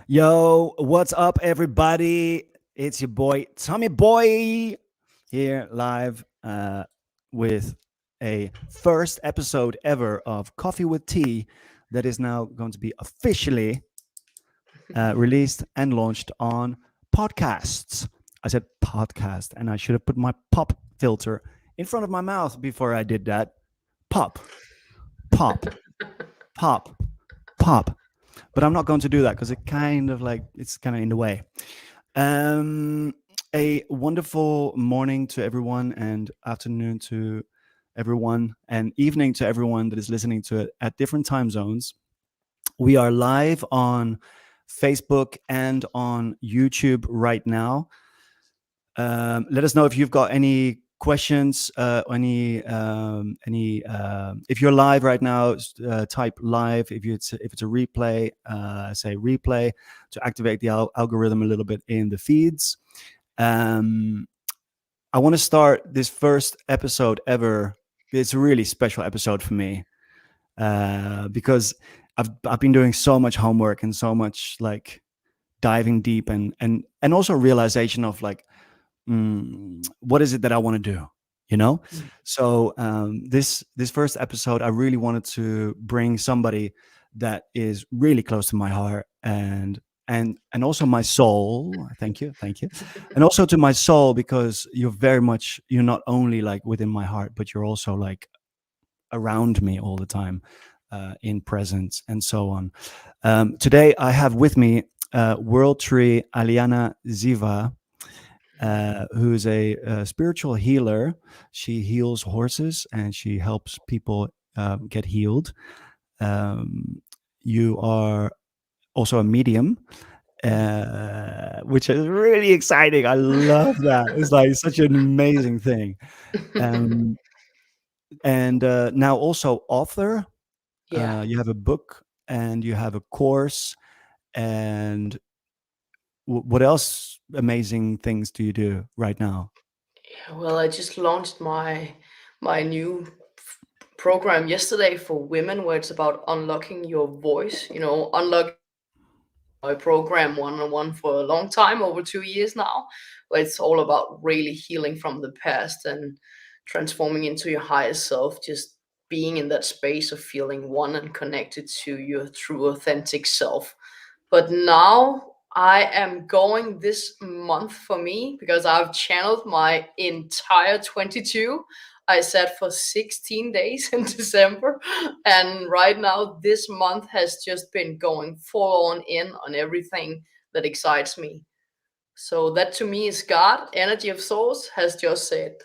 Yo, what's up, everybody? It's your boy Tommyboiii here live with a first episode ever of Coffee with Tea that is now going to be officially released and launched on podcasts. I said podcast, and I should have put my pop filter in front of my mouth before I did that. Pop, pop, pop, pop. But I'm not going to do that because it's kind of in the way. Um, a wonderful morning to everyone, and afternoon to everyone, and evening to everyone that is listening to it at different time zones. We are live on Facebook and on YouTube right now. Let us know if you've got any questions, if you're live right now, type live. If it's a replay, say replay to activate the algorithm a little bit in the feeds. I want to start this first episode ever. It's a really special episode for me because I've been doing so much homework and so much like diving deep and also realization of like what is it that I want to do, you know? Mm. So this first episode, I really wanted to bring somebody that is really close to my heart and also my soul. Thank you, and also to my soul, because you're not only like within my heart, but you're also like around me all the time, in presence and so on. Today I have with me Worldtree Aliana Ziva, who is a spiritual healer. She heals horses and she helps people get healed. You are also a medium, which is really exciting. I love that. It's like such an amazing thing. Um, and now also author. Yeah. You have a book and you have a course. And what else amazing things do you do right now? Yeah, well, I just launched my new program yesterday for women, where it's about unlocking your voice. Unlock my program one-on-one for a long time, over 2 years now, where it's all about really healing from the past and transforming into your highest self. Just being in that space of feeling one and connected to your true, authentic self. But now I am going this month for me because I've channeled my entire 22. I set for 16 days in December. And right now, this month has just been going full on in on everything that excites me. So, that to me is God, energy of source, has just said,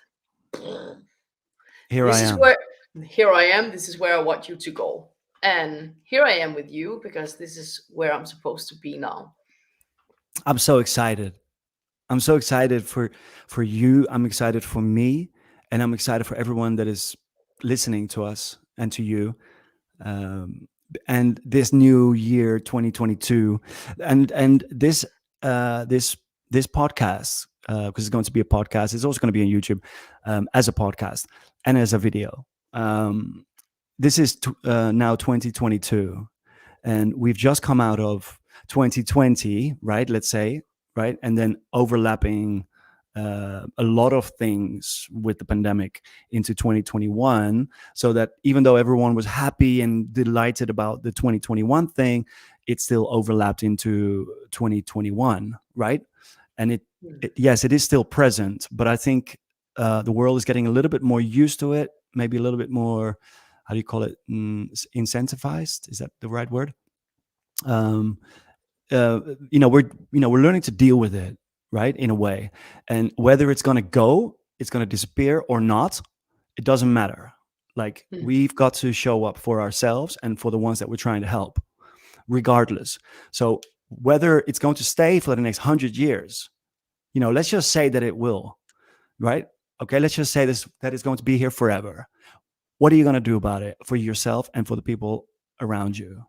Here I this is am. where, here I am, this is where I want you to go. And here I am with you because this is where I'm supposed to be now. I'm so excited. I'm so excited for you. I'm excited for me, and I'm excited for everyone that is listening to us and to you. Um, and this new year, 2022, and this podcast, because it's going to be a podcast. It's also going to be on YouTube, as a podcast and as a video. This is now 2022, and we've just come out of 2020, right? Let's say, right, and then overlapping a lot of things with the pandemic into 2021, so that even though everyone was happy and delighted about the 2021 thing, it still overlapped into 2021, right? And yes, it is still present, but I think the world is getting a little bit more used to it, maybe a little bit more, how do you call it, incentivized, is that the right word? um, uh, we're learning to deal with it, right, in a way. And whether it's going to go, it's going to disappear or not, it doesn't matter. Like, Hmm. we've got to show up for ourselves and for the ones that we're trying to help, regardless. So whether it's going to stay for the next 100 years, let's just say that it will, right? Okay, let's just say this, that it's going to be here forever. What are you going to do about it for yourself and for the people around you?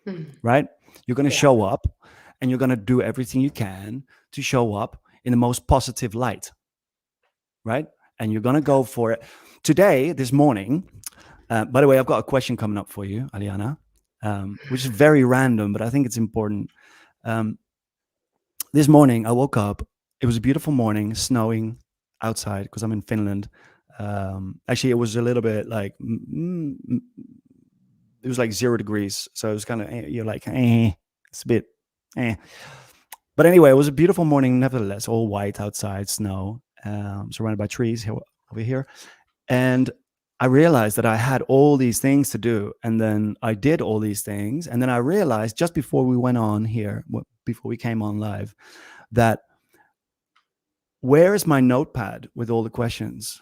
Hmm. Right? You're going to Yeah. show up, and you're going to do everything you can to show up in the most positive light, right? And you're going to go for it. Today, this morning, by the way, I've got a question coming up for you, Aliana, which is very random, but I think it's important. Um, this morning I woke up. It was a beautiful morning, snowing outside because I'm in Finland. Actually, it was a little bit like it was like 0 degrees, so it was kind of you're like it's a bit eh. But anyway, it was a beautiful morning nevertheless. All white outside, snow, surrounded by trees here, over here, and I realized that I had all these things to do, and then I did all these things, and then I realized just before we went on here, before we came on live, that where is my notepad with all the questions?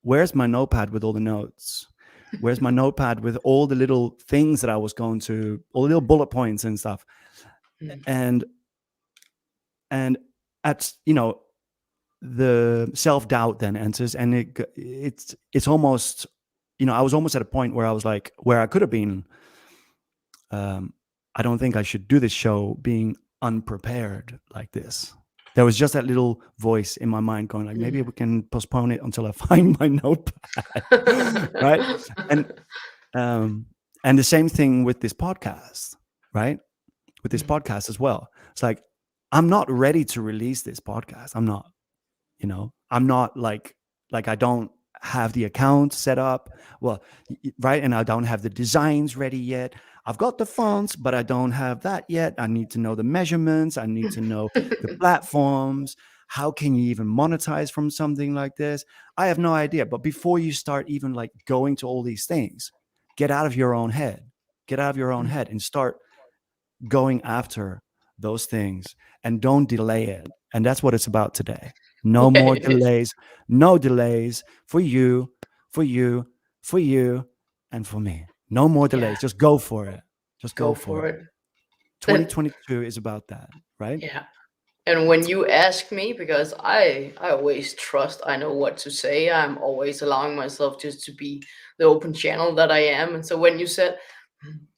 Where's my notepad with all the notes? Where's my notepad with all the little things that I was going to, all the little bullet points and stuff? Mm. And and at the self doubt then enters, and it's almost, I was almost at a point where I was like, where I could have been. I don't think I should do this show being unprepared like this. There was just that little voice in my mind going like, maybe we can postpone it until I find my notepad, right? And um, and the same thing with this podcast, right? With this podcast as well. It's like I'm not ready to release this podcast. I'm not. I'm not like I don't have the account set up. Well, right, and I don't have the designs ready yet. I've got the fonts, but I don't have that yet. I need to know the measurements. I need to know the platforms. How can you even monetize from something like this? I have no idea. But before you start even like going to all these things, get out of your own head. Get out of your own head and start going after those things, and don't delay it. And that's what it's about today. No Yeah, more it is. delays. No delays for you, for you, for you, and for me. No more Yeah, delays. Just go for it. Just go go for for it. it. And 2022 is about that, right? yeah. And when you ask me, because I always trust I know what to say, I'm always allowing myself just to be the open channel that I am. And so when you said,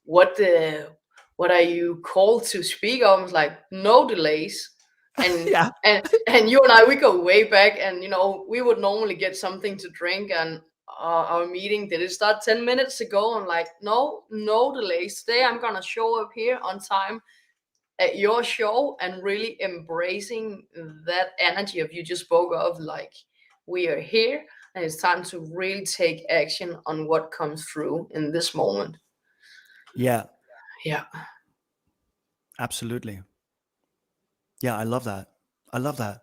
what the what are you called to speak of? I was like, no delays. And Yeah. and you and I, we go way back, and we would normally get something to drink, and our meeting, did it start 10 minutes ago? I'm like, no delays. Today I'm gonna show up here on time at your show, and really embracing that energy of you just spoke of, like, we are here and it's time to really take action on what comes through in this moment. Yeah, Yeah. absolutely. Yeah, I love that. I love that.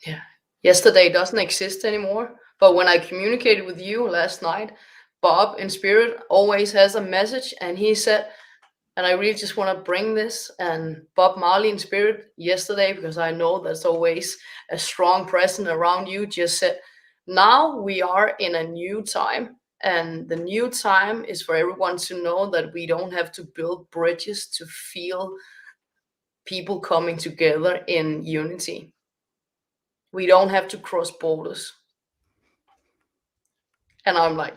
Yeah. Yesterday doesn't exist anymore, but when I communicated with you last night, Bob in spirit always has a message, and he said, and I really just want to bring this, and Bob Marley in spirit yesterday, because I know there's always a strong presence around you, just said, now we are in a new time. And the new time is for everyone to know that we don't have to build bridges to feel people coming together in unity. We don't have to cross borders. And I'm like,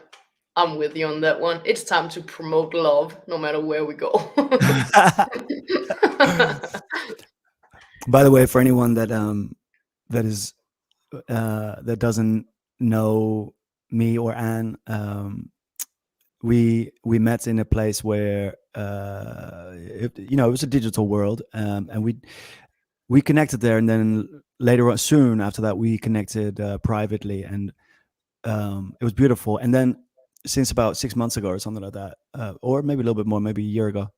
I'm with you on that one. It's time to promote love no matter where we go. By the way, for anyone that is that doesn't know me or Anne, we met in a place where it was a digital world, and we connected there, and then later on, soon after that, we connected privately, and it was beautiful. And then since about 6 months ago or something like that, or maybe a little bit more, maybe a year ago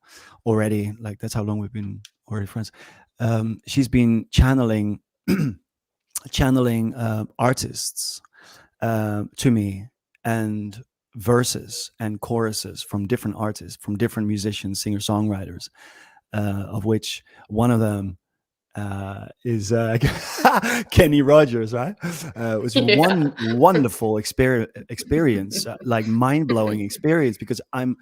already, like that's how long we've been already friends. She's been channeling artists to me, and verses and choruses from different artists, from different musicians, singer songwriters, of which one of them is Kenny Rogers, right? It was Yeah. one wonderful experience, like mind blowing experience, because I'm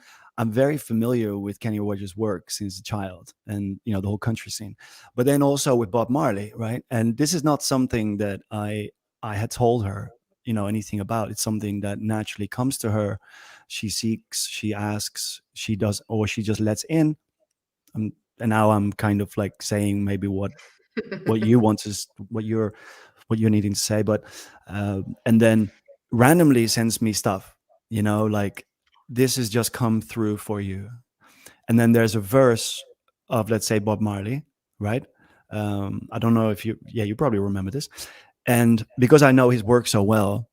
very familiar with Kenny Rogers' work since a child, and the whole country scene, but then also with Bob Marley, right? And this is not something that I had told her, anything about. It's something that naturally comes to her. She seeks, she asks, she does, or she just lets in. And now I'm kind of like saying maybe what you want to what you're needing to say, but and then randomly sends me stuff, like, this has just come through for you. And then there's a verse of, let's say, Bob Marley, right? I don't know if you, yeah, you probably remember this. And because I know his work so well,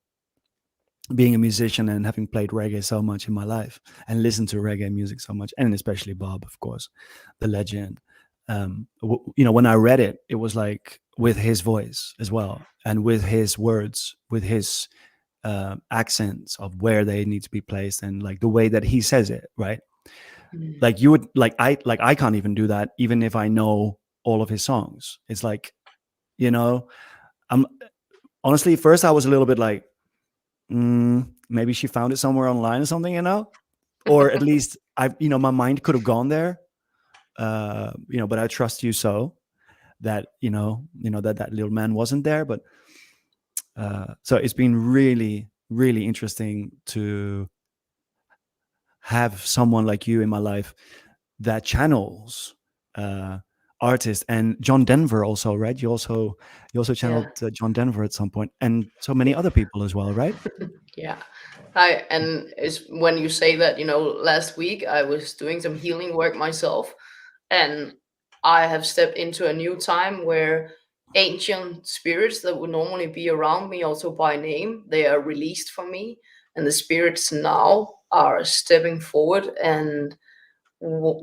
being a musician and having played reggae so much in my life and listened to reggae music so much, and especially Bob, of course, the legend. When I read it, it was like with his voice as well, and with his words, with his accents of where they need to be placed, and like the way that he says it, right? Mm. Like you would, I can't even do that, even if I know all of his songs. It's like, you know, I'm honestly, first I was a little bit like, maybe she found it somewhere online or something, or at least my mind could have gone there, but I trust you so that that little man wasn't there. But so it's been really, really interesting to have someone like you in my life that channels uh, artists, and John Denver also, right? You also channeled Yeah. John Denver at some point, and so many other people as well, right? Yeah. I and it's when you say that, last week I was doing some healing work myself, and I have stepped into a new time where ancient spirits that would normally be around me, also by name, they are released from me, and the spirits now are stepping forward, and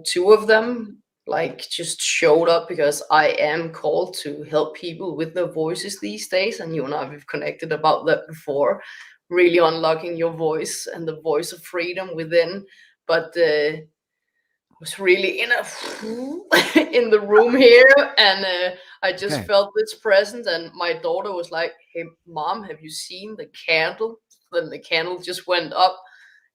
two of them like just showed up because I am called to help people with their voices these days, and you and I have connected about that before, really unlocking your voice and the voice of freedom within. But was really in a in the room here, and I just Okay. felt this presence, and my daughter was like, "Hey, mom, have you seen the candle?" Then the candle just went up,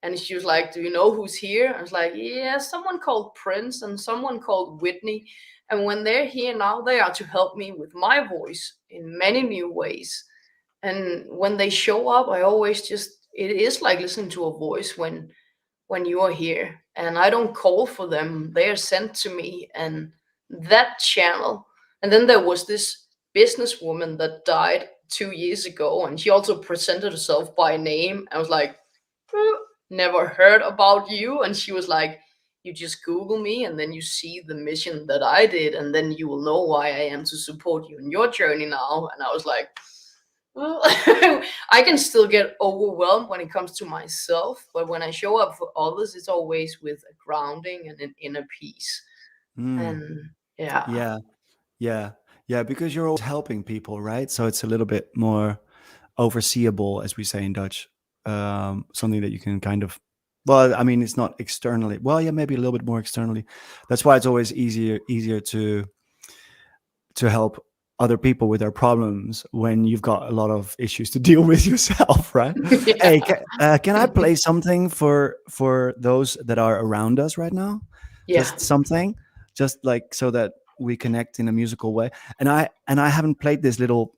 and she was like, "Do you know who's here?" I was like, "Yeah, someone called Prince and someone called Whitney. And when they're here now, they are to help me with my voice in many new ways. And when they show up, I always just, it is like listening to a voice when you are here. And I don't call for them, they are sent to me. And that channel. And then there was this businesswoman that died 2 years ago, and she also presented herself by name. I was like, never heard about you. And she was like, you just Google me and then you see the mission that I did, and then you will know why I am to support you in your journey now. And I was like, well, I can still get overwhelmed when it comes to myself, but when I show up for others, it's always with a grounding and an inner peace. Mm, And yeah, yeah, yeah, yeah. Because you're always helping people, right? So it's a little bit more overseeable, as we say in Dutch. Something that you can kind of, well, I mean, it's not externally. Well, yeah, maybe a little bit more externally. That's why it's always easier to help other people with their problems when you've got a lot of issues to deal with yourself, right? Hey, yeah, can I play something for those that are around us right now? yeah. Just something, just like so that we connect in a musical way. And I haven't played this little.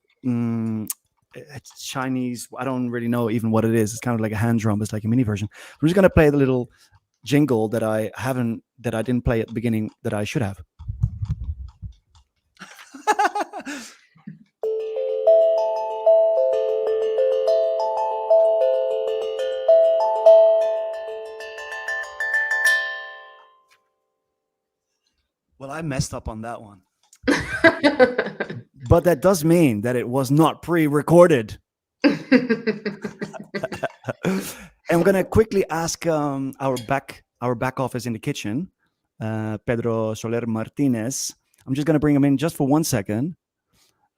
It's Chinese. I don't really know even what it is. It's kind of like a hand drum. It's like a mini version. I'm just gonna play the little jingle that I didn't play at the beginning that I should have. Well, I messed up on that one. But that does mean that it was not pre-recorded. And we're gonna quickly ask our back office in the kitchen, Pedro Soler Martinez. I'm just gonna bring him in just for 1 second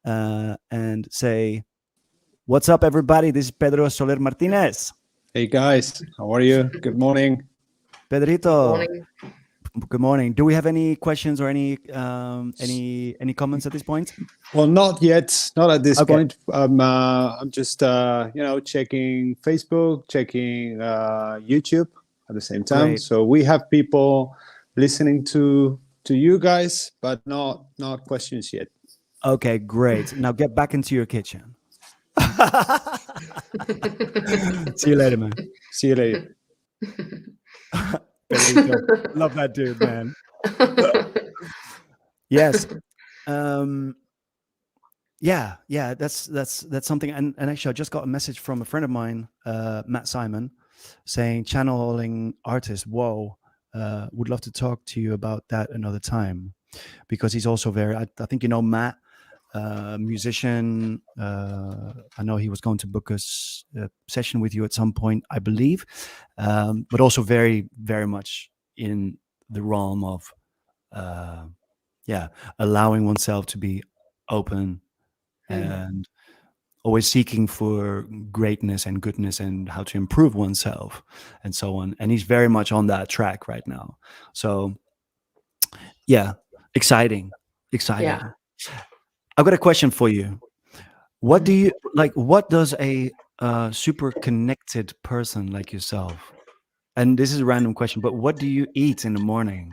and say, "What's up, everybody? This is Pedro Soler Martinez. Hey guys, how are you? Good morning. Pedrito, Morning. good morning. Do we have any questions or any comments at this point? Well, not yet, not at this Okay, point. I'm just checking Facebook, checking YouTube at the same time. great. So we have people listening to you guys, but not questions yet. Okay, great. Now get back into your kitchen. See you later, man. See you later. Pedrito. Love that dude, man. Yes. Um, yeah, that's something. And actually, I just got a message from a friend of mine, Matt Simon, saying channeling artist. Whoa. Would love to talk to you about that another time, because he's also very. I think you know Matt, musician. I know he was going to book a session with you at some point, I believe, but also very, very much in the realm of, uh, yeah, allowing oneself to be open Mm. and always seeking for greatness and goodness and how to improve oneself and so on. And he's very much on that track right now. So yeah, exciting, Yeah. exciting. I've got a question for you. What do Mhm. you like? What does a super connected person like yourself? And this is a random question, but what do you eat in the morning?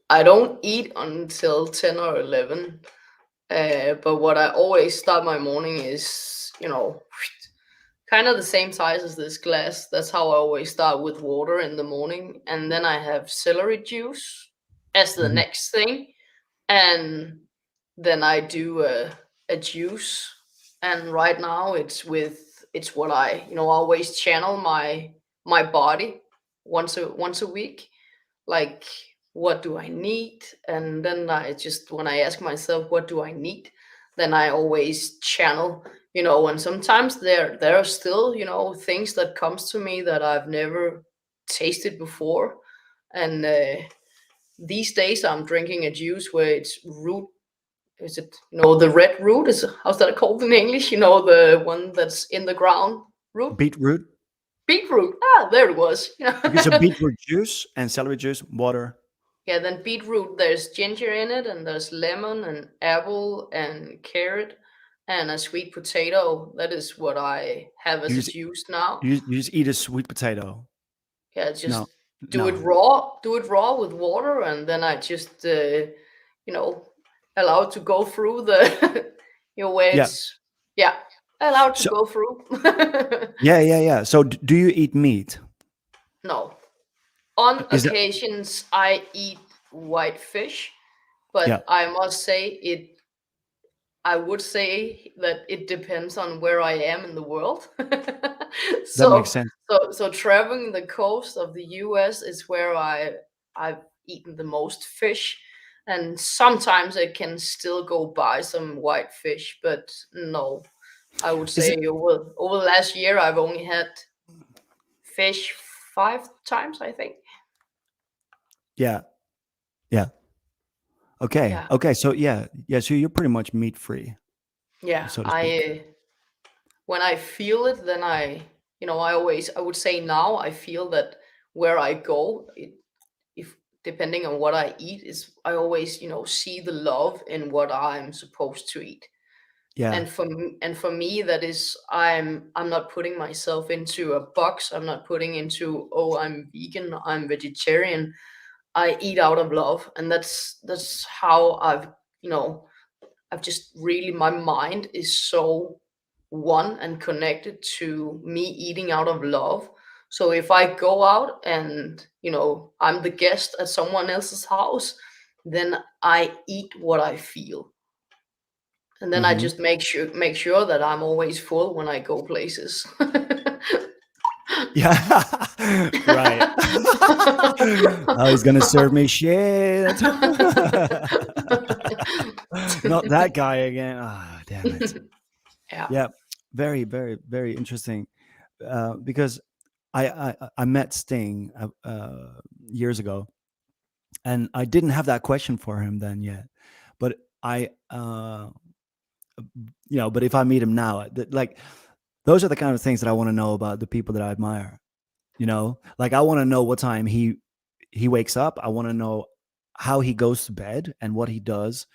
I don't eat until 10 or 11. But what I always start my morning is, kind of the same size as this glass. That's how I always start, with water in the morning. And then I have celery juice as the Mhm. next thing. And then I do a juice. And right now it's what I always channel my body once a week, like, what do I need? And then I just, when I ask myself what do I need, then I always channel. And sometimes there are still things that comes to me that I've never tasted before. And these days I'm drinking a juice where it's root. Is it, the red root? Is, how's that called in English? The one that's in the ground. Root. Beetroot. Beetroot. There it was. Okay, so beetroot juice and celery juice, water. Yeah, then beetroot, there's ginger in it, and there's lemon and apple and carrot and a sweet potato. That is what I have You as a just juice now. you just eat a sweet potato. Yeah, No, just no. do it raw with water, and then I just, you know, allow it to go through the, where Yeah. it's, yeah, allow it to So go through. yeah, yeah, yeah. So do you eat meat? No, on Is that occasions I eat white fish, yeah? but I must say I would say that it depends on where I am in the world. That makes so, sense. so traveling the coast of the US is where I've eaten the most fish, and sometimes I can still go buy some white fish, but no, I would Is say it? over the last year I've only had fish 5 times, I think. Yeah, yeah. Okay, Yeah, okay. So yeah, yeah. So you're pretty much meat free, yeah. so to speak. I When I feel it, then I would say now I feel that where I go, if depending on what I eat, is I always see the love in what I'm supposed to eat. Yeah. And for me, that is, I'm not putting myself into a box. I'm not putting into, oh, I'm vegan, I'm vegetarian. I eat out of love, and that's how I've just really, my mind is so one and connected to me eating out of love. So if I go out and I'm the guest at someone else's house, then I eat what I feel. And then I Hmm. just make sure that I'm always full when I go places. Yeah. Right. Oh, he's gonna serve me shit. Not that guy again. Ah, damn it. Yeah. Yeah. Very, very, very interesting. Because I met Sting years ago, and I didn't have that question for him then yet. But but if I meet him now, like those are the kind of things that I want to know about the people that I admire. Like I want to know what time he wakes up. I want to know how he goes to bed and what he does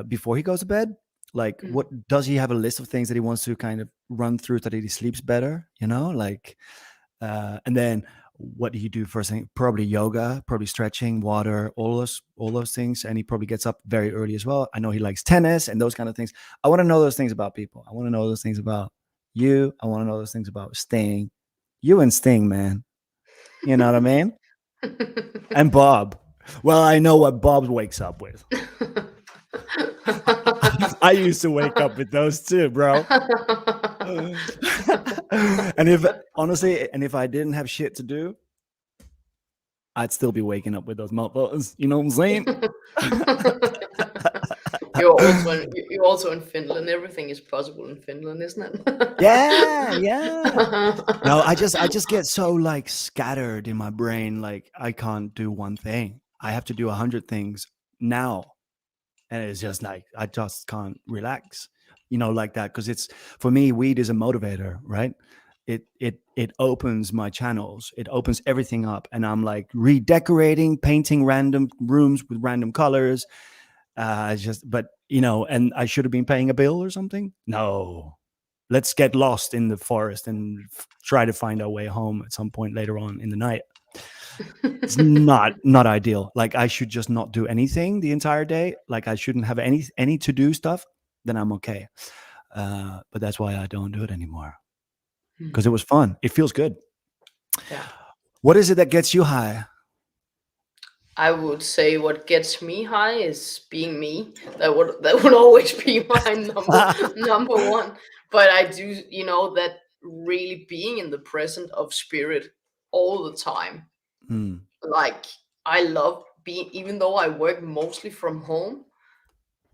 before he goes to bed. Like, what Mm. does he have a list of things that he wants to kind of run through so that he sleeps better? Like, and then what do you do first thing? Probably yoga, probably stretching, water, all those things. And he probably gets up very early as well. I know he likes tennis and those kind of things. I want to know those things about people. I want to know those things about you. I want to know those things about Sting. You and Sting, man. You know what I mean? And Bob. Well, I know what Bob wakes up with. I used to wake up with those too, bro. And if honestly, and if I didn't have shit to do, I'd still be waking up with those motherfuckers. You know what I'm saying? You're also in Finland. Everything is possible in Finland, isn't it? Yeah, yeah. No, I just get so like scattered in my brain. Like I can't do one thing. I have to do 100 things now, and it's just like I just can't relax. Like that because it's for me. Weed is a motivator, right? It opens my channels. It opens everything up, and I'm like redecorating, painting random rooms with random colors. But and I should have been paying a bill or something. No, let's get lost in the forest and try to find our way home at some point later on in the night. It's not ideal. Like I should just not do anything the entire day. Like I shouldn't have any to do stuff. Then I'm okay. But that's why I don't do it anymore because it was fun. It feels good. Yeah. What is it that gets you high? I would say what gets me high is being me. That would always be my number one. But I do, that really being in the present of spirit all the time. Mm, Like I love being, even though I work mostly from home,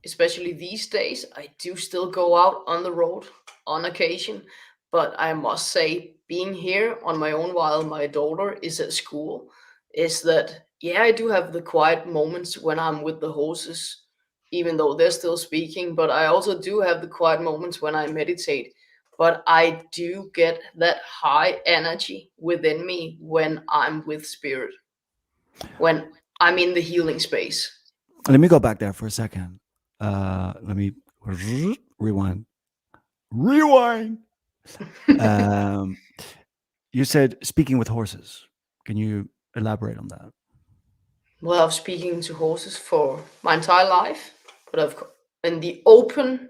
especially these days, I do still go out on the road on occasion. But I must say, being here on my own while my daughter is at school, is that, yeah, I do have the quiet moments when I'm with the horses, even though they're still speaking. But I also do have the quiet moments when I meditate. But I do get that high energy within me when I'm with spirit, when I'm in the healing space. let me go back there for a second. Let me rewind. Rewind. Um, you said speaking with horses. Can you elaborate on that? Well, I've speaking to horses for my entire life, but in the open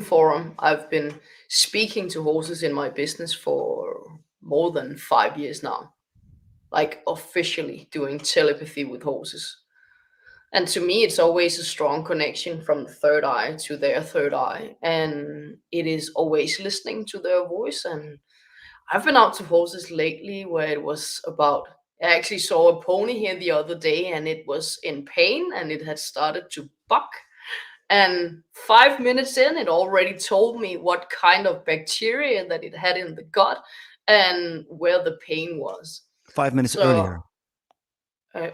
forum, I've been speaking to horses in my business for more than 5 years now, like officially doing telepathy with horses. And to me, it's always a strong connection from the third eye to their third eye, and it is always listening to their voice. And I've been out to horses lately where it was about. I actually saw a pony here the other day and it was in pain and it had started to buck. And 5 minutes in, it already told me what kind of bacteria that it had in the gut and where the pain was. 5 minutes So earlier.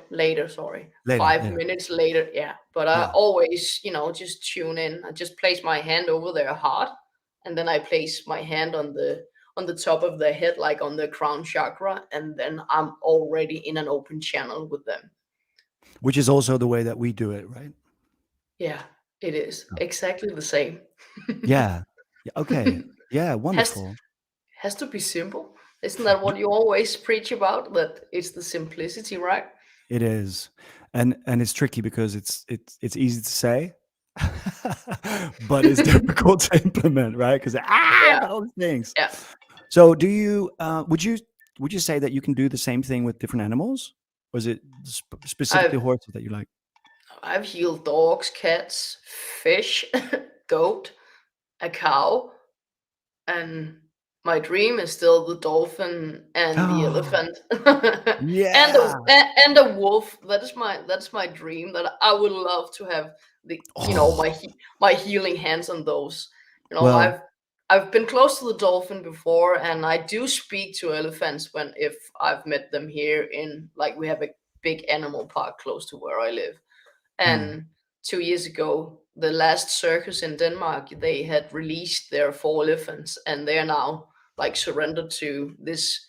later, sorry, Later. 5 minutes later, yeah. But I Yeah. always, just tune in. I just place my hand over their heart, and then I place my hand on the top of their head, like on the crown chakra, and then I'm already in an open channel with them. Which is also the way that we do it, right? Yeah, it is exactly the same. Yeah. Yeah. Okay. Yeah. has Wonderful. has to be simple. Isn't that what you always preach about? That it's the simplicity, right? It is, and it's tricky because it's easy to say, but it's difficult to implement, right? Because Yeah, all these things. yeah. So, do you would you say that you can do the same thing with different animals, or is it specifically I've horses that you like? I've healed dogs, cats, fish, goat, a cow, and my dream is still the dolphin and the Oh, elephant and yeah. a wolf. That's my dream. That I would love to have the Oh, my healing hands on those. well, I've been close to the dolphin before, and I do speak to elephants if I've met them here in, like, we have a big animal park close to where I live. hmm, And 2 years ago, the last circus in Denmark, they had released their 4 elephants, and they are now like surrendered to this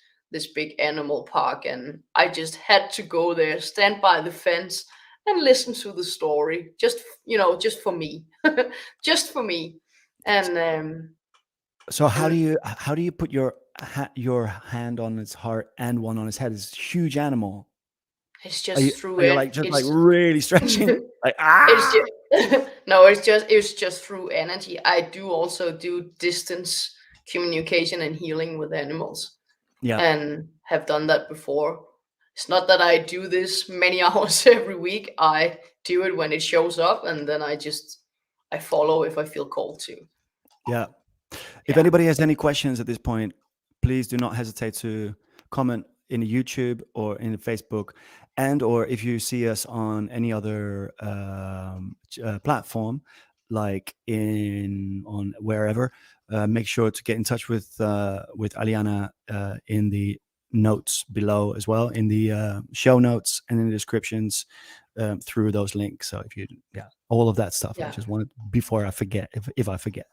big animal park. And I just had to go there, stand by the fence, and listen to the story. Just for me, just for me. And so how do and you put your hand on its heart and one on its head? It's a huge animal. it's Are you just through are you it. like just like It's really stretching? Like It's ah. just no, it's just through energy. I do also do distance communication and healing with animals, Yeah. and have done that before. It's not that I do this many hours every week. I do it when it shows up, and then I I follow if I feel called to. Yeah. If Yeah. anybody has any questions at this point, please do not hesitate to comment in the YouTube or in the Facebook, and or if you see us on any other platform, like in on wherever, make sure to get in touch with Aliana in the notes below as well, in the show notes and in the descriptions through those links. So if you, yeah, all of that stuff. I Yeah. just wanted before I forget, if I forget.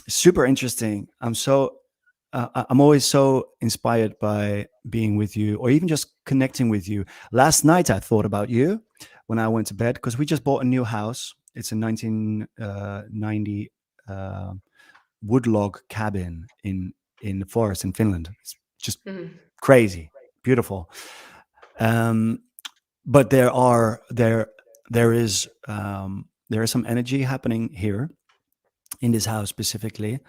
Super interesting. I'm always so inspired by being with you, or even just connecting with you. Last night I thought about you when I went to bed, because we just bought a new house. It's a 1990 wood log cabin in the forest in Finland. It's just Mm. crazy, beautiful. Um, but there is some energy happening here in this house specifically,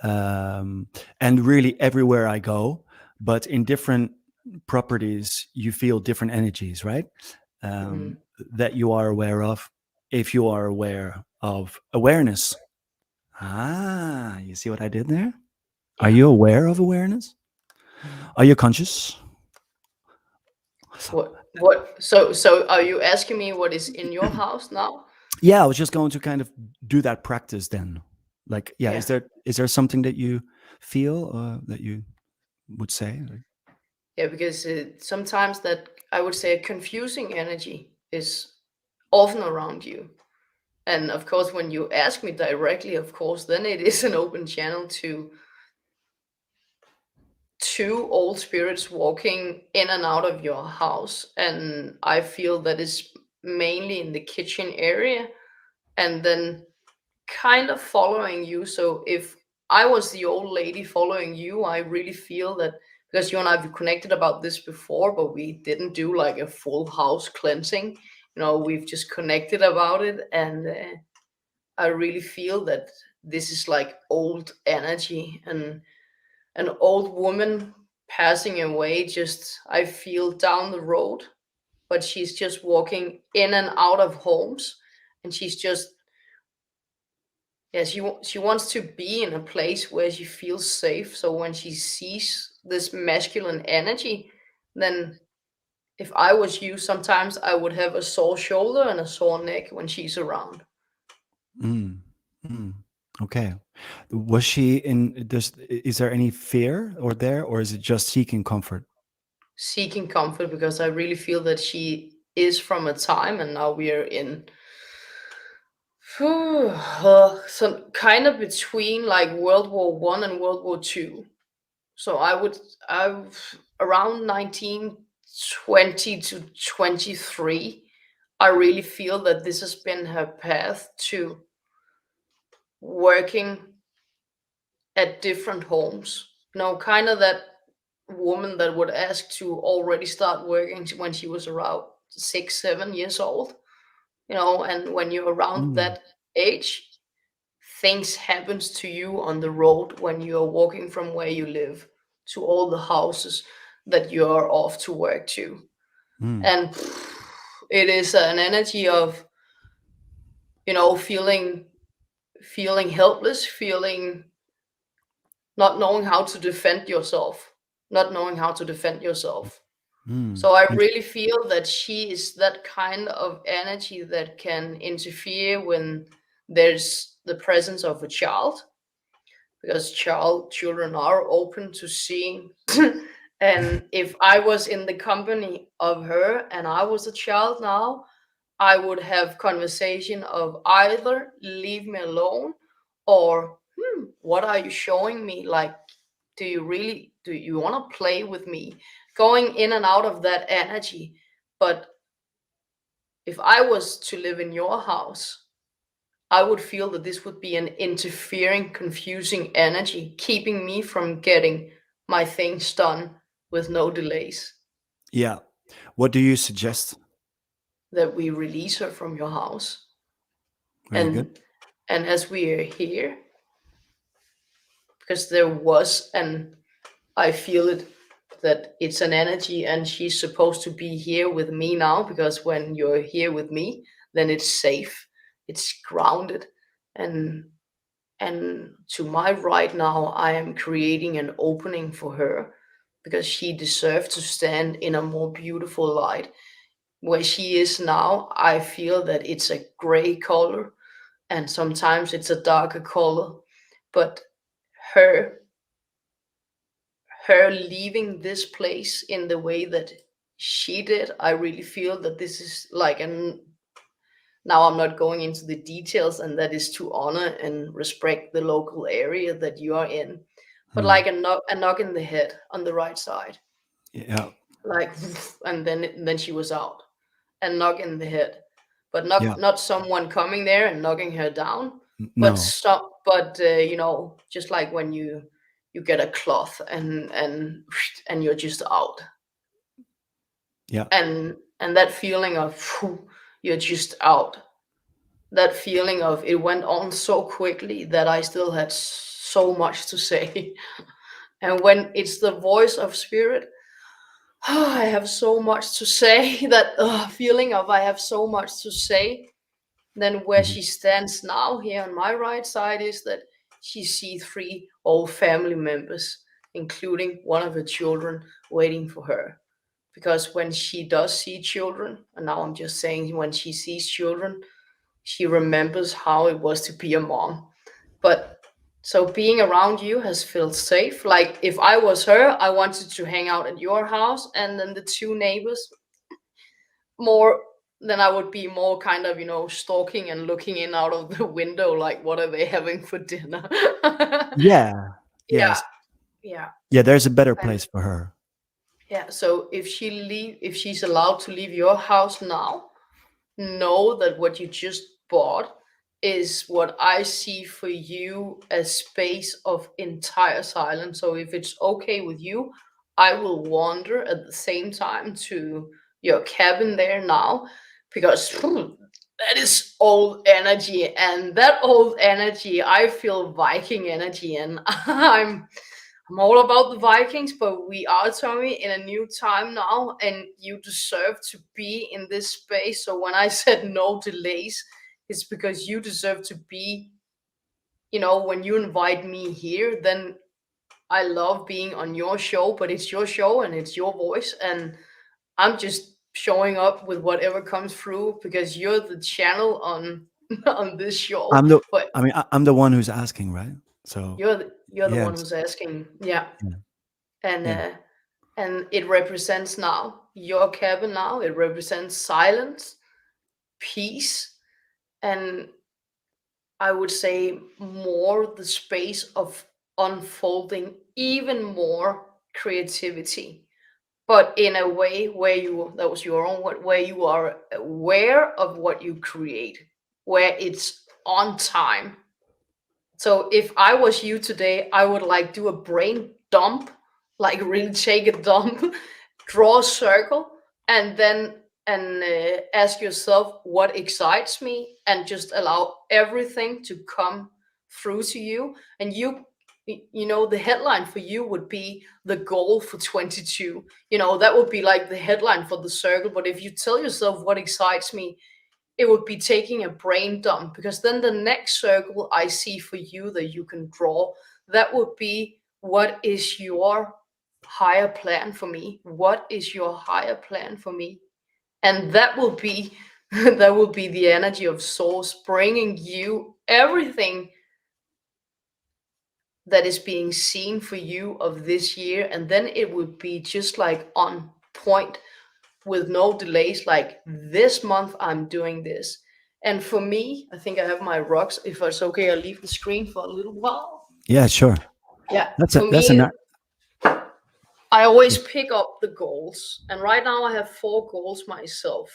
and really everywhere I go. But in different properties, you feel different energies, right? Mm. That you are aware of, if you are aware of awareness. Ah, you see what I did there? Are Yeah. you aware of awareness? Are you conscious? What? So are you asking me what is in your house now? Yeah, I was just going to kind of do that practice then. Like, yeah, Yeah. is there something that you feel, that you would say? Yeah, because sometimes that I would say confusing energy is often around you. And of course, when you ask me directly, of course, then it is an open channel to two old spirits walking in and out of your house. And I feel that is mainly in the kitchen area and then kind of following you. So if I was the old lady following you, I really feel that because you and I have connected about this before, but we didn't do like a full house cleansing. We've just connected about it, and I really feel that this is like old energy and an old woman passing away. Just I feel down the road, but she's just walking in and out of homes, and she's just yeah, she wants to be in a place where she feels safe. So when she sees this masculine energy, then if I was you, sometimes I would have a sore shoulder and a sore neck when she's around. Mm, mm. Okay. Was she in this? Is there any fear or is it just seeking comfort? Seeking comfort because I really feel that she is from a time, and now we are in so kind of between like World War I and World War II. So I around 1920 to 23, I really feel that this has been her path to working at different homes. Kind of that woman that would ask to already start working when she was around 6, 7 years old. And when you're around Mm, that age, things happens to you on the road when you're walking from where you live to all the houses that you're off to work to. mm, And it is an energy of feeling helpless, feeling not knowing how to defend yourself, not knowing how to defend yourself. mm. So I And really feel that she is that kind of energy that can interfere when there's the presence of a child, because children are open to seeing. And if I was in the company of her and I was a child now, I would have conversation of either leave me alone or what are you showing me? Like, do you want to play with me? Going in and out of that energy. But if I was to live in your house, I would feel that this would be an interfering, confusing energy, keeping me from getting my things done with no delays. yeah, what do you suggest? That we release her from your house. Very good. And as we are here, because there was, and I feel it, that it's an energy and she's supposed to be here with me now, because when you're here with me, then it's safe. it's grounded. And and to my right now, I am creating an opening for her, because she deserves to stand in a more beautiful light. Where she is now, I feel that it's a gray color, and sometimes it's a darker color. But her her leaving this place in the way that she did, I really feel that this is like an now I'm not going into the details, and that is to honor and respect the local area that you are in. But Hmm. like a knock in the head on the right side, Yeah. like, and then she was out. A knock in the head, but Yeah. not someone coming there and knocking her down, but No. stop. But just like when you get a cloth and you're just out, Yeah. and that feeling of you're just out, that feeling of it went on so quickly that I still had so much to say. And when it's the voice of spirit, I have so much to say. That feeling of I have so much to say. Then where Mhm. she stands now, here on my right side, is that she sees three old family members, including one of her children, waiting for her. Because when she does see children, and now I'm just saying, when she sees children, she remembers how it was to be a mom. But so being around you has felt safe. Like if I was her, I wanted to hang out at your house, and then the two neighbors more. Then I would be more kind of stalking and looking in out of the window, like what are they having for dinner? Yeah. Yeah, Yes. yeah, Yeah. There's a better and place for her. yeah. So if she's allowed to leave your house now, know that what you just bought is what I see for you as space of entire silence. So if it's okay with you, I will wander at the same time to your cabin there now, because that is old energy, and that old energy, I feel Viking energy, and I'm all about the Vikings, but we are, Tommy, in a new time now, and you deserve to be in this space. So when I said no delays, it's because you deserve to be, when you invite me here, then I love being on your show, but it's your show and it's your voice, and I'm just showing up with whatever comes through, because you're the channel on on this show. I'm the. But I mean, I'm the one who's asking, right? So you're the one yes. who's asking, yeah. Yeah. and Yeah. uh, and it represents now your cabin. Now it represents silence, peace, and I would say more the space of unfolding even more creativity, but in a way where you that was your own word, where you are aware of what you create, where it's on time. So if I was you today, I would like do a brain dump, like really take a dump, draw a circle, and then ask yourself what excites me, and just allow everything to come through to you. And the headline for you would be the goal for 22. That would be like the headline for the circle. But if you tell yourself what excites me, it would be taking a brain dump, because then the next circle I see for you that you can draw, that would be, what is your higher plan for me? What is your higher plan for me? And that will be that will be the energy of source bringing you everything that is being seen for you of this year. And then it would be just like on point, with no delays, like this month I'm doing this. And for me, I think I have my rocks. If it's okay, I'll leave the screen for a little while. Yeah. Sure. Yeah, That's a. for That's a. me, I always pick up the goals, and right now I have 4 goals myself.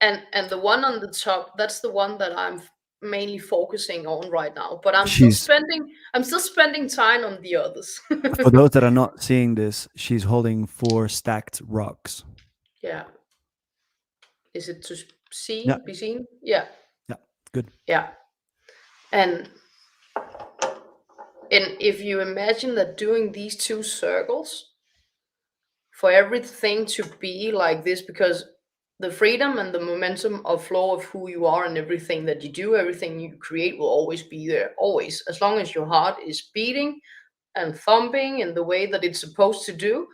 And the one on the top, that's the one that I'm mainly focusing on right now, but She's, I'm still spending time on the others. for those that are not seeing this, she's holding 4 stacked rocks. Yeah, is it to Yeah. be seen? Yeah, Yeah. Good. yeah. and And if you imagine that doing these 2 circles, for everything to be like this, because the freedom and the momentum of flow of who you are and everything that you do, everything you create will always be there. Always. As long as your heart is beating and thumping in the way that it's supposed to do,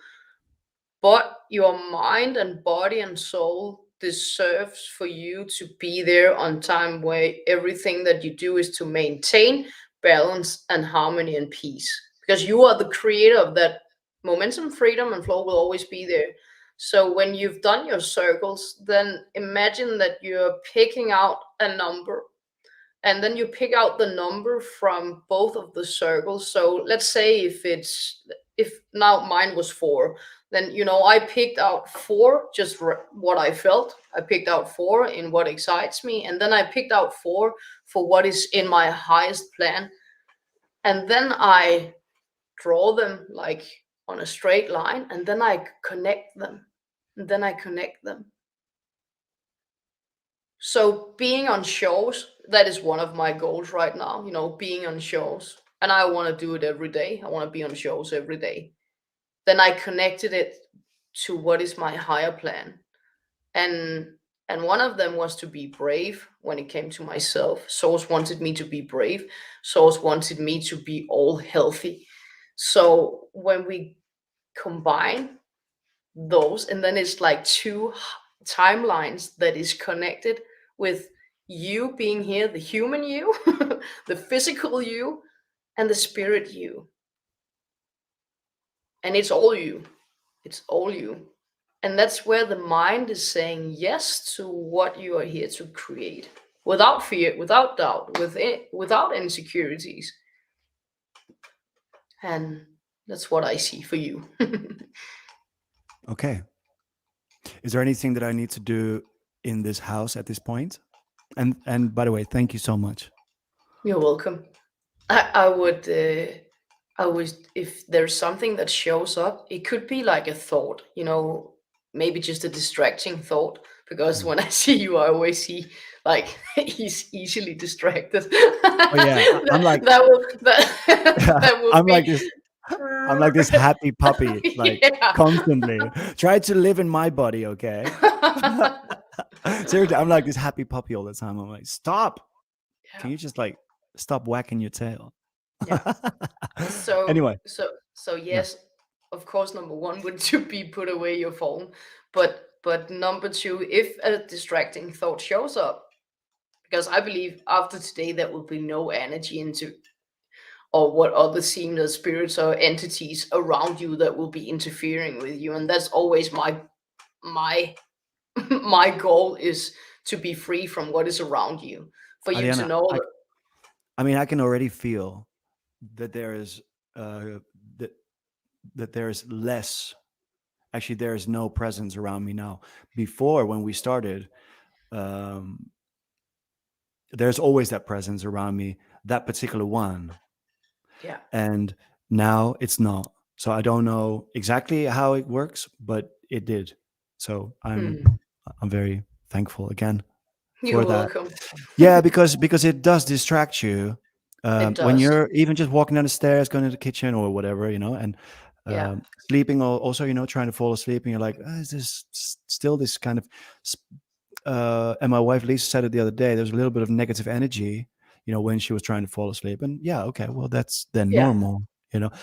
but your mind and body and soul deserves for you to be there on time, where everything that you do is to maintain balance and harmony and peace, because you are the creator of that. Momentum, freedom, and flow will always be there. So when you've done your circles, then imagine that you're picking out a number, and then you pick out the number from both of the circles. So let's say if now mine was 4, then I picked out 4, just what I felt. I picked out 4 in what excites me, and then I picked out 4 for what is in my highest plan, and then I draw them like on a straight line, and then I connect them, and then I connect them. So being on shows, that is one of my goals right now, being on shows. And I want to do it every day. I want to be on shows every day. Then I connected it to what is my higher plan. And one of them was to be brave when it came to myself. Source wanted me to be brave. Source wanted me to be all healthy. So when we combine those, and then it's like 2 timelines that is connected with you being here, the human you, the physical you, and the spirit you. And it's all you. It's all you. And that's where the mind is saying yes to what you are here to create, without fear, without doubt, without insecurities. And that's what I see for you. Okay. Is there anything that I need to do in this house at this point? And by the way, thank you so much. You're welcome. I would, if there's something that shows up, it could be like a thought, maybe just a distracting thought. Because when I see you, I always see like he's easily distracted. Oh yeah, I'm like that will I'm be. like this. I'm like this happy puppy, like Yeah. constantly. Try to live in my body, okay? Seriously, I'm like this happy puppy all the time. I'm like, stop. Can you just like stop whacking your tail? Yeah. So Anyway, yeah. yes, of course, number one would to be put away your phone, but number two, if a distracting thought shows up, because I believe after today there will be no energy into, or what other seem as spirits or entities around you that will be interfering with you, and that's always my my goal is to be free from what is around you, for you to Aliana, know that. I mean, I can already feel that there is uh, that that there is less. Actually, there is no presence around me now. Before, when we started, um, there's always that presence around me. That particular one, Yeah. and now it's not. So I don't know exactly how it works, but it did. So I'm very thankful again You're for that. welcome. Yeah, because it does distract you It when does. you're even just walking down the stairs, going to the kitchen or whatever, and Yeah. sleeping. Also, trying to fall asleep, and you're like, is this still this kind of? And my wife Lisa said it the other day. There's a little bit of negative energy, when she was trying to fall asleep. And yeah, okay, well, that's then Yeah. normal.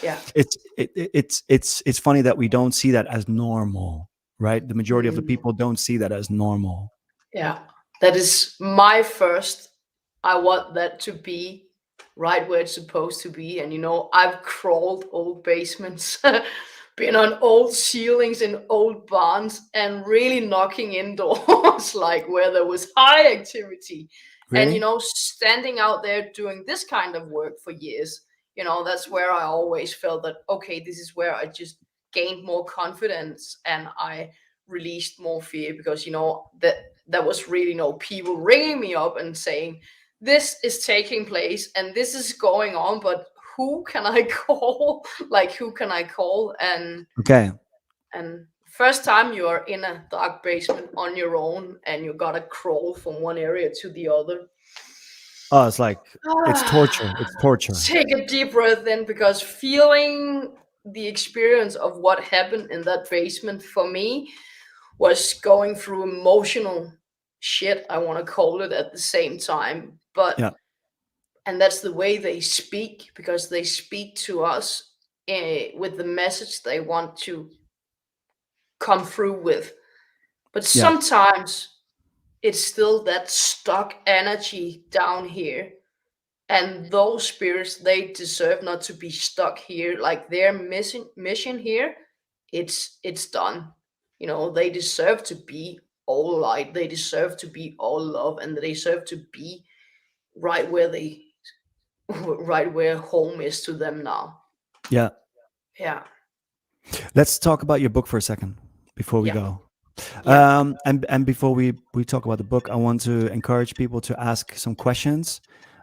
Yeah. It's funny that we don't see that as normal, right? The majority of the Mm. people don't see that as normal. Yeah. That is my first. I want that to be right where it's supposed to be. And I've crawled old basements, been on old ceilings in old barns, and really knocking indoors, like where there was high activity. And Really? standing out there doing this kind of work for years, that's where I always felt that, okay, this is where I just gained more confidence, and I released more fear, because that was really people ringing me up and saying, this is taking place and this is going on, but who can I call? Like, who can I call? Okay. And first time you are in a dark basement on your own, and you gotta crawl from one area to the other. Oh, it's like it's torture. It's torture. Take a deep breath in, because feeling the experience of what happened in that basement for me was going through emotional shit, I want to call it, at the same time. But Yeah. and that's the way they speak, because they speak to us with the message they want to come through with. But Yeah. sometimes it's still that stuck energy down here, and those spirits, they deserve not to be stuck here. Like their mission here, it's done. They deserve to be all light, they deserve to be all love, and they deserve to be right where they right where home is to them now. Yeah. Yeah. Let's talk about your book for a second before we Yeah. go. Yeah. And before we talk about the book, I want to encourage people to ask some questions,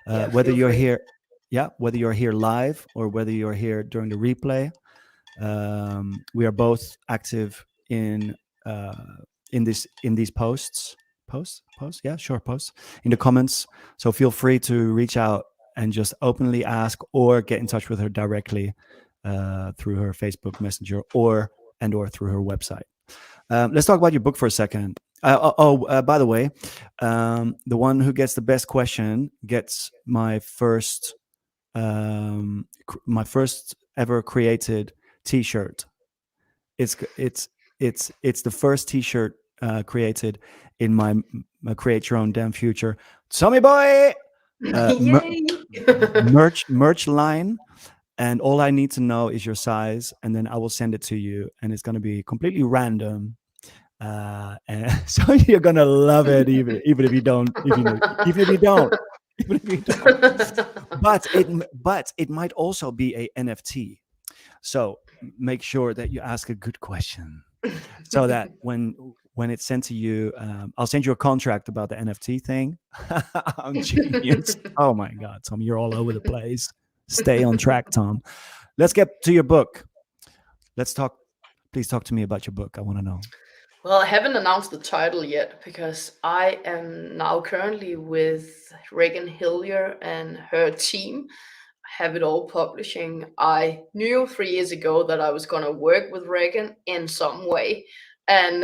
Yeah, whether feel you're free. here, yeah, whether you're here live or whether you're here during the replay. We are both active uh, in these posts. Yeah, sure, posts in the comments. So feel free to reach out and just openly ask or get in touch with her directly through her Facebook Messenger or through her website. Let's talk about your book for a second. By the way, the one who gets the best question gets my first ever created T-shirt. It's the first T-shirt created in my Create Your Own Damn Future Tommyboiii Yay. merch line. And all I need to know is your size, and then I will send it to you, and it's going to be completely random. And so you're gonna love it, even if you don't, if you know, even if you don't, even if you don't. But it might also be a NFT. So make sure that you ask a good question, so that when it's sent to you, I'll send you a contract about the NFT thing. I'm genius. Oh my God, Tom, you're all over the place. Stay on track, Tom. Let's get to your book. Let's talk. Please talk to me about your book. I want to know. Well, I haven't announced the title yet because I am now currently with Reagan Hillier and her team. Have It All Publishing. I knew 3 years ago that I was going to work with Reagan in some way. And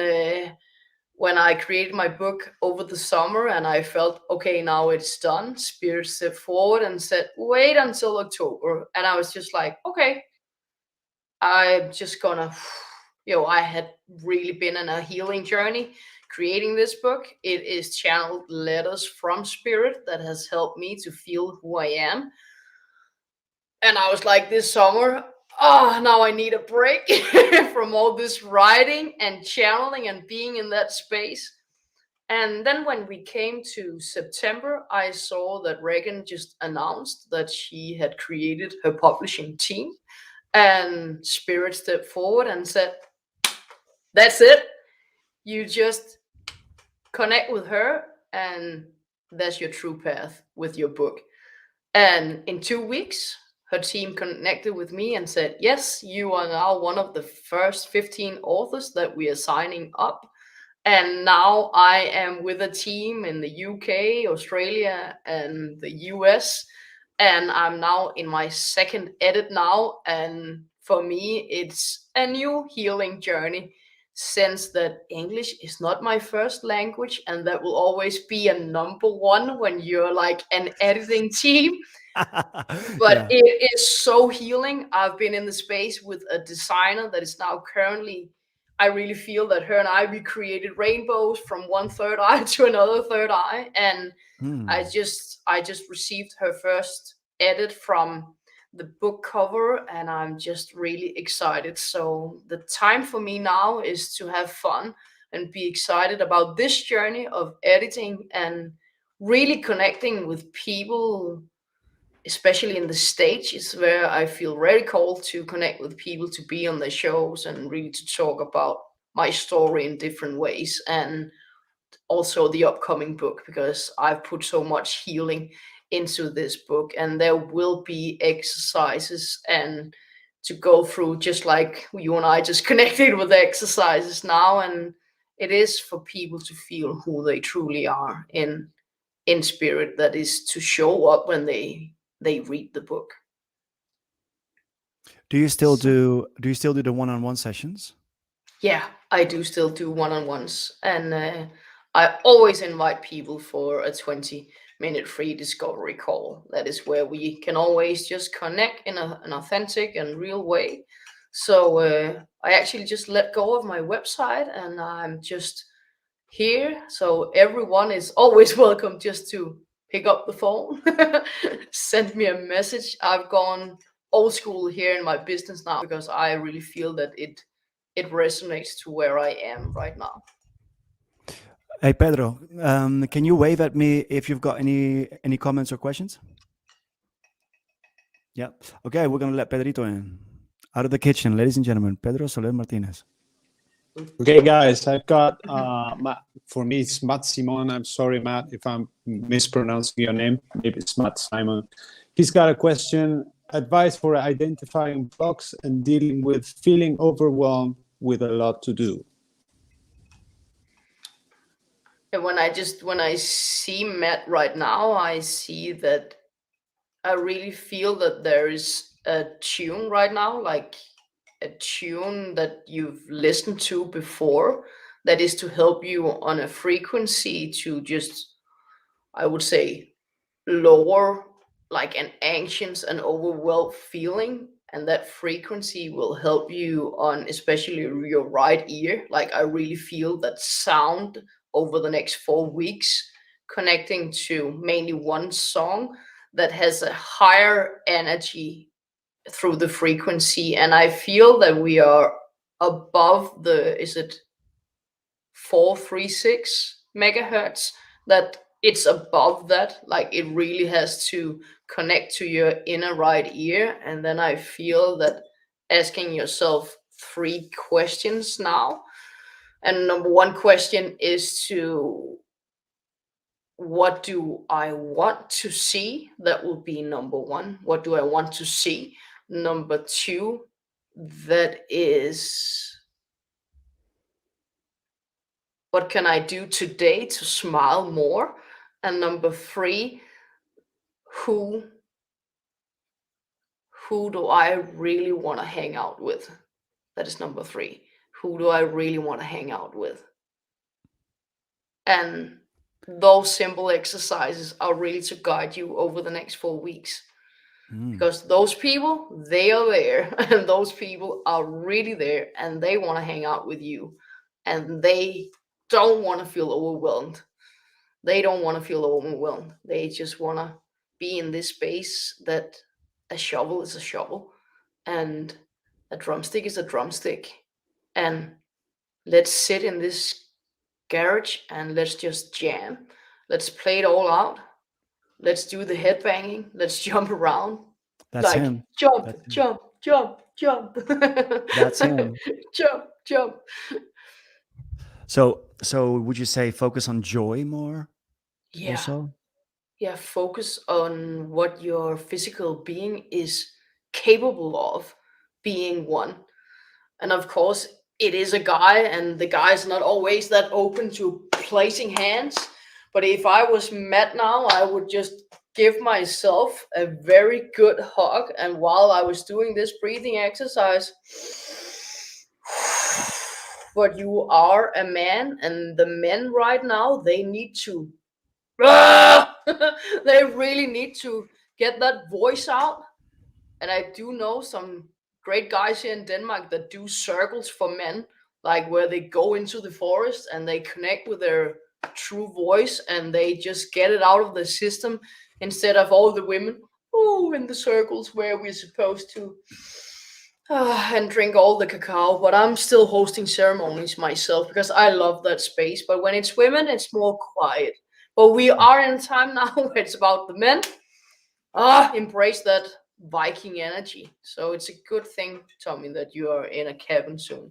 when I created my book over the summer and I felt, okay, now it's done, Spirit stepped forward and said, wait until October. And I was just like, okay, I'm just gonna, I had really been in a healing journey creating this book. It is channeled letters from Spirit that has helped me to feel who I am. And I was like, this summer, now I need a break from all this writing and channeling and being in that space. And then when we came to September, I saw that Reagan just announced that she had created her publishing team, and Spirit stepped forward and said, that's it. You just connect with her, and that's your true path with your book. And in 2 weeks, her team connected with me and said, yes, you are now one of the first 15 authors that we are signing up. And now I am with a team in the UK, Australia, and the US. And I'm now in my second edit now. And for me, it's a new healing journey, since that English is not my first language. And that will always be a number one when you're like an editing team. But Yeah. it is so healing. I've been in the space with a designer that is now currently, I really feel that her and I, we created rainbows from one third eye to another third eye. And Hmm. I just received her first edit from the book cover, and I'm just really excited. So the time for me now is to have fun and be excited about this journey of editing and really connecting with people, especially in the stage, is where I feel very called to connect with people, to be on their shows and really to talk about my story in different ways. And also the upcoming book, because I've put so much healing into this book, and there will be exercises and to go through, just like you and I just connected with exercises now. And it is for people to feel who they truly are in spirit, that is to show up when they read the book. Do you still So do the one-on-one sessions? Yeah, I do still do one-on-ones, and I always invite people for a 20-minute free discovery call. That is where we can always just connect in an authentic and real way. So I actually just let go of my website, and I'm just here. So everyone is always welcome just to pick up the phone, send me a message. I've gone old school here in my business now because I really feel that it resonates to where I am right now. Hey Pedro, can you wave at me if you've got any comments or questions? Yeah. Okay, we're gonna let Pedrito in. Out of the kitchen, ladies and gentlemen, Pedro Soler Martinez. Okay, guys, I've got Matt. For me, it's Matt Simon. I'm sorry, Matt, if I'm mispronouncing your name. Maybe it's Matt Simon. He's got a question: advice for identifying blocks and dealing with feeling overwhelmed with a lot to do. And when I see Matt right now, I see that I really feel that there is a tune right now, like a tune that you've listened to before, that is to help you on a frequency to just, I would say, lower like an anxious and overwhelmed feeling. And that frequency will help you on especially your right ear. Like I really feel that sound over the next 4 weeks, connecting to mainly one song that has a higher energy through the frequency. And I feel that we are above the, is it 436 megahertz, that it's above that, like it really has to connect to your inner right ear. And then I feel that asking yourself 3 questions now, and number one question is to, what do I want to see? That will be number one. What do I want to see? Number two, that is, what can I do today to smile more? And number three, who who do I really want to hang out with? That is number three. Who do I really want to hang out with? And those simple exercises are really to guide you over the next 4 weeks. Because those people, they are there, and those people are really there, and they want to hang out with you, and they don't want to feel overwhelmed. They don't want to feel overwhelmed. They just want to be in this space that a shovel is a shovel and a drumstick is a drumstick. And let's sit in this garage and let's just jam. Let's play it all out. Let's do the headbanging. Let's jump around. That's Like him. jump, That's him. jump, jump, jump. That's him. Jump, jump. So would you say focus on joy more or Yeah. so? Yeah, focus on what your physical being is capable of being one. And of course, it is a guy, and the guy is not always that open to placing hands. But if I was Matt now, I would just give myself a very good hug. And while I was doing this breathing exercise, but you are a man, and the men right now, they need to they really need to get that voice out. And I do know some great guys here in Denmark that do circles for men, like where they go into the forest and they connect with their true voice and they just get it out of the system, instead of all the women in the circles where we're supposed to and drink all the cacao. But I'm still hosting ceremonies myself because I love that space. But when it's women, it's more quiet. But we are in a time now where it's about the men. Embrace that Viking energy. So it's a good thing, Tommy, that you are in a cabin soon.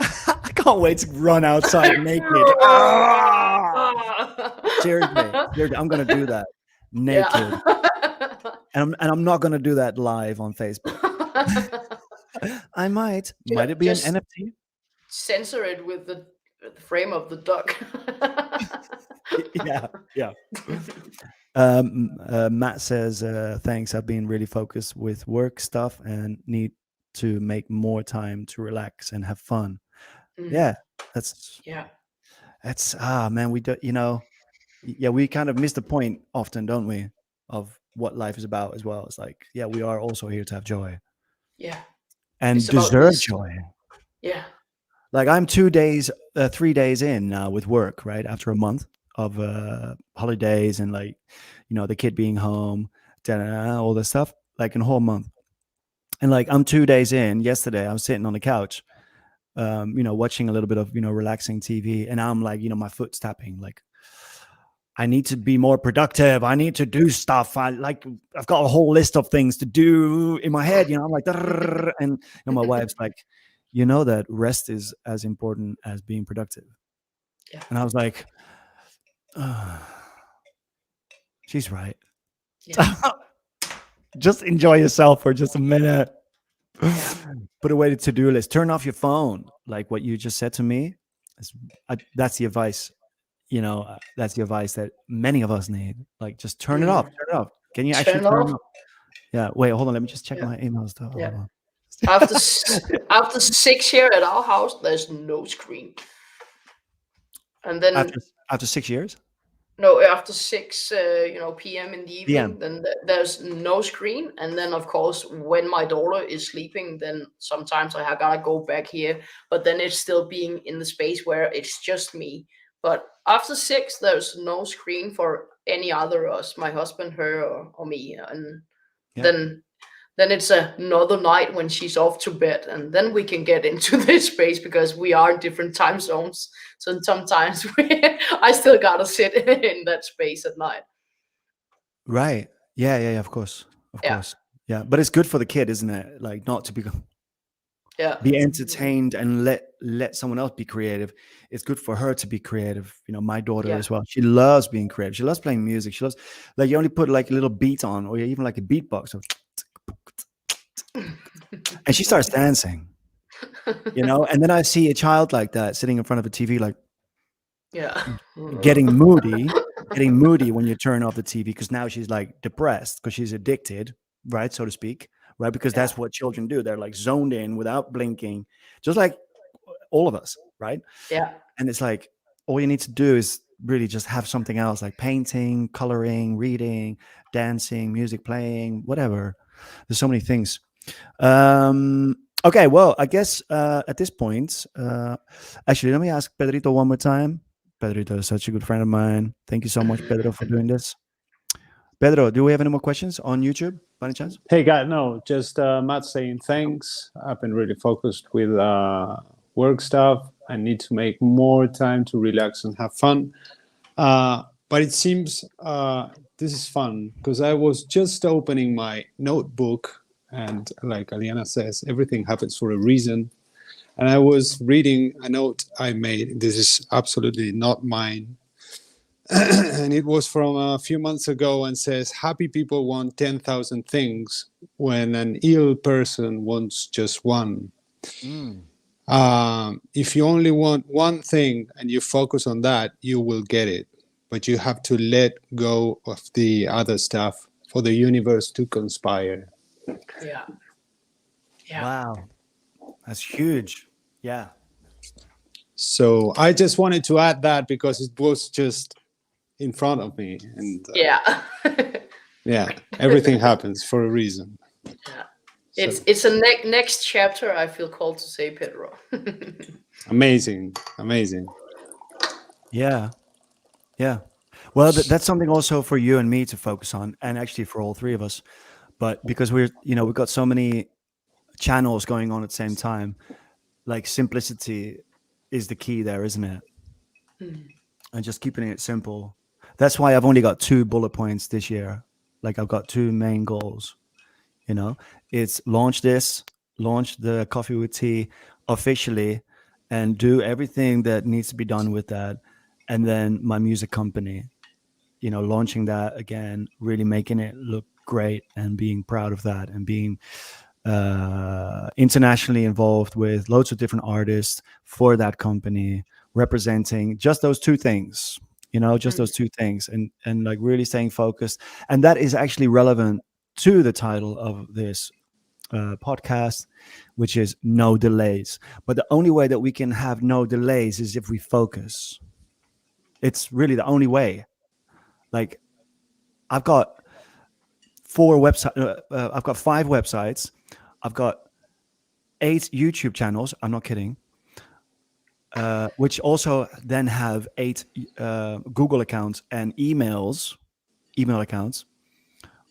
I can't wait to run outside naked. Ah! Seriously, seriously, I'm gonna do that naked, Yeah. and I'm not gonna do that live on Facebook. I might. Might it be an Just NFT? censor it with the frame of the duck. Yeah, yeah. Matt says, "Thanks. I've been really focused with work stuff and need to make more time to relax and have fun. Yeah, that's Yeah. man, we do, yeah, we kind of miss the point often, don't we, of what life is about as well. It's like, yeah, we are also here to have joy Yeah. and It's about deserve this. joy. Yeah. Like I'm 2 days, 3 days in now with work, right? After a month of holidays and like, the kid being home, all this stuff, like a whole month. And like I'm 2 days in. Yesterday, I was sitting on the couch, watching a little bit of relaxing TV, and I'm like, my foot's tapping. Like I need to be more productive. I need to do stuff. I've got a whole list of things to do in my head. I'm like, "Drrrr," and my wife's like, that rest is as important as being productive. Yeah. And I was like, she's right. Yeah. Just enjoy yourself for just a minute. Yeah. Put away the to-do list. Turn off your phone. Like what you just said to me. That's the advice. That's the advice that many of us need. Like, just turn it off. Mm. Turn it off. Can you actually Turn turn it off. off? Yeah. Wait. Hold on. Let me just check Yeah. my emails. Yeah. Hold on. After 6 here at our house, there's no screen. And then after 6 years. no, after 6 p.m. in the PM. evening, then there's no screen. And then of course when my daughter is sleeping, then sometimes I gotta go back here, but then it's still being in the space where it's just me. But after 6, there's no screen for any other us, my husband, her, or me. And Yeah. then it's another night when she's off to bed, and then we can get into this space because we are in different time zones. So sometimes I still gotta sit in that space at night. Right. Yeah. Yeah. Yeah. Of course. Of Yeah. course. Yeah. But it's good for the kid, isn't it? Like not to Yeah. be entertained and let someone else be creative. It's good for her to be creative. My daughter Yeah. as well. She loves being creative. She loves playing music. She loves, like, you only put like a little beat on, or even like a beatbox, and she starts dancing. And then I see a child like that sitting in front of a TV, like Yeah. getting moody, when you turn off the TV, because now she's like depressed because she's addicted, right, so to speak, right? Because Yeah. that's what children do. They're like zoned in without blinking, just like all of us, right? Yeah. And it's like all you need to do is really just have something else, like painting, coloring, reading, dancing, music playing, whatever. There's so many things. Okay, well, I guess at this point, actually, let me ask Pedrito one more time. Pedrito is such a good friend of mine. Thank you so much, Pedro, for doing this. Pedro, do we have any more questions on YouTube, by any chance? Hey, guys, no, just Matt saying thanks. I've been really focused with work stuff. I need to make more time to relax and have fun. But it seems this is fun because I was just opening my notebook, and like Aliana says, everything happens for a reason. And I was reading a note I made. This is absolutely not mine. And it was from a few months ago and says, happy people want 10,000 things when an ill person wants just one. If you only want one thing and you focus on that, you will get it. But you have to let go of the other stuff for the universe to conspire. Yeah. Yeah. Wow, that's huge. Yeah. So I just wanted to add that because it was just in front of me. And Yeah. yeah, everything happens for a reason. Yeah. So, It's a next chapter, I feel called to say, Pedro. amazing. Amazing. Yeah. Yeah. Well, that's something also for you and me to focus on, and actually for all three of us. But because we've got so many channels going on at the same time, like simplicity is the key there, isn't it? And just keeping it simple. That's why I've only got 2 bullet points this year. Like I've got 2 main goals. It's launch the coffee with tea officially, and do everything that needs to be done with that. And then my music company, launching that again, really making it look great and being proud of that, and being internationally involved with loads of different artists for that company, representing just those 2 things, just those 2 things, and like really staying focused. And that is actually relevant to the title of this podcast, which is no delays. But the only way that we can have no delays is if we focus. It's really the only way. Like I've got I've got 5 websites. I've got 8 YouTube channels. I'm not kidding. Which also then have 8 Google accounts and email accounts.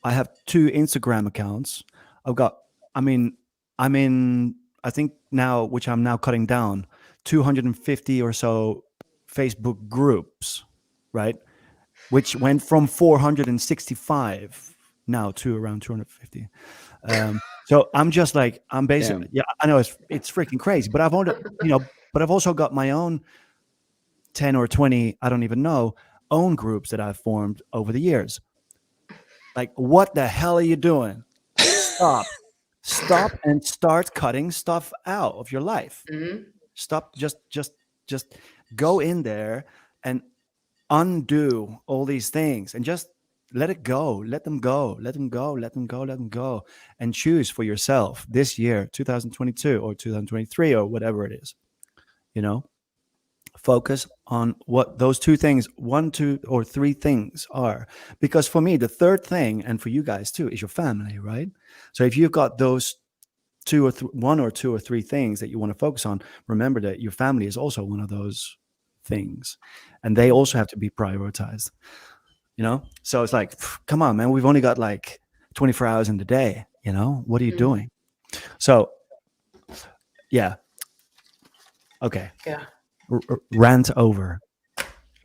I have 2 Instagram accounts. I've got, I mean, I'm in, I think now, which I'm now cutting down, 250 or so Facebook groups, right? Which went from 465 now to around 250. So I'm just like, I'm basically, Damn. yeah, I know it's freaking crazy, but I've only, but I've also got my own 10 or 20, I don't even know, own groups that I've formed over the years. Like, what the hell are you doing? Stop and start cutting stuff out of your life. Mhm. Stop, just go in there and undo all these things and just let it go. Let them go. Let them go. Let them go. Let them go. And choose for yourself this year, 2022 or 2023 or whatever it is. You know, focus on what those 2 things, 1, 2, or 3 things are. Because for me, the third thing, and for you guys too, is your family, right? So if you've got those 1 or 2 or 3 things that you want to focus on, remember that your family is also one of those things, and they also have to be prioritized. So it's like, come on, man, we've only got like 24 hours in the day. What are you Mhm. doing? So yeah, okay, Yeah. rant over.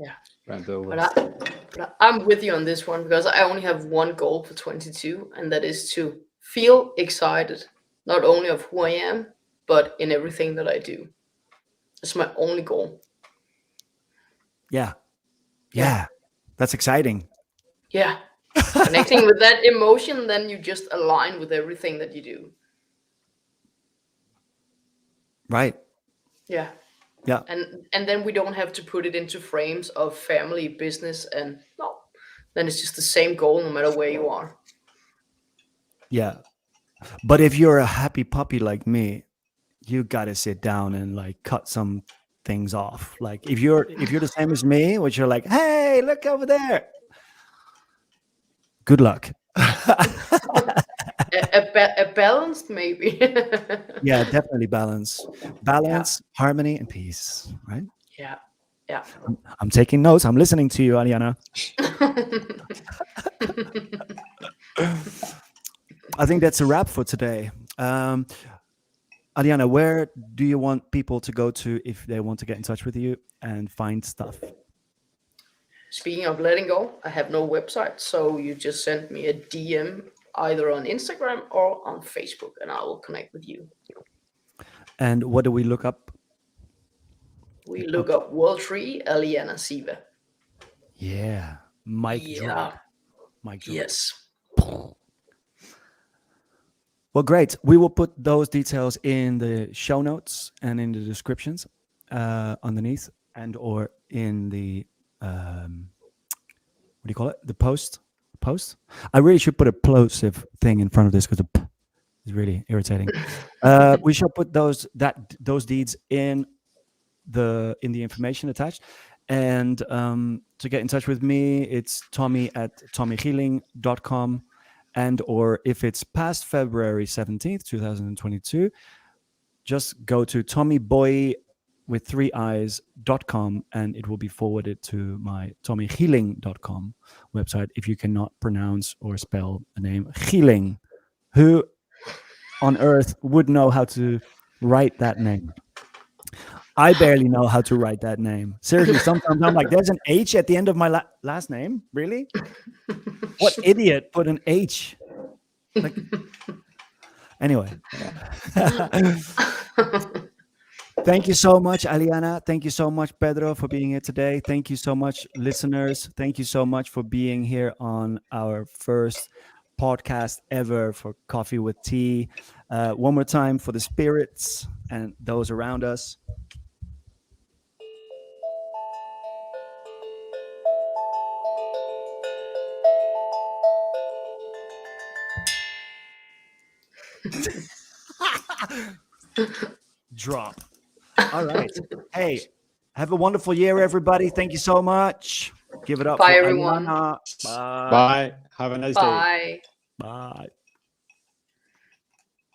Yeah. Right over. But I'm with you on this one because I only have one goal for 22, and that is to feel excited, not only of who I am, but in everything that I do. That's my only goal. Yeah, Yeah. that's exciting. Yeah. Connecting with that emotion, then you just align with everything that you do. Right. Yeah. Yeah. And then we don't have to put it into frames of family, business, and no. Then it's just the same goal no matter where you are. Yeah. But if you're a happy puppy like me, you got to sit down and like cut some things off. Like if you're the same as me, which you're like, hey, look over there. Good luck. A balanced maybe. Yeah, definitely balance, Yeah. harmony, and peace. Right. Yeah. Yeah. I'm taking notes. I'm listening to you, Aliana. I think that's a wrap for today. Aliana, where do you want people to go to if they want to get in touch with you and find stuff? Speaking of letting go, I have no website, so you just send me a DM either on Instagram or on Facebook, and I will connect with you. And what do we look up? We look up Worldtree, Aliana Ziva. Yeah, mic drop. Yeah. Mic drop. Yes. Well, great. We will put those details in the show notes and in the descriptions underneath, and or in the what do you call it? The post. Post. I really should put a plosive thing in front of this because the p is really irritating. We shall put those deeds in the information attached. And to get in touch with me, it's tommy@tommyhealing.com. And or if it's past February 17th, 2022, just go to Tommyboiii with 3 eyes.com and it will be forwarded to my tommyhealing.com website if you cannot pronounce or spell the name Healing. Who on earth would know how to write that name? I barely know how to write that name. Seriously, sometimes I'm like, there's an H at the end of my last name? Really? What idiot put an H? Like, anyway. Thank you so much, Aliana. Thank you so much, Pedro, for being here today. Thank you so much, listeners. Thank you so much for being here on our first podcast ever for Coffee with Tea. One more time for the spirits and those around us. Drop. All right. Hey, have a wonderful year, everybody. Thank you so much. Give it up Bye, for everyone. Aliana. Bye. Bye. Have a nice day. Bye. Bye.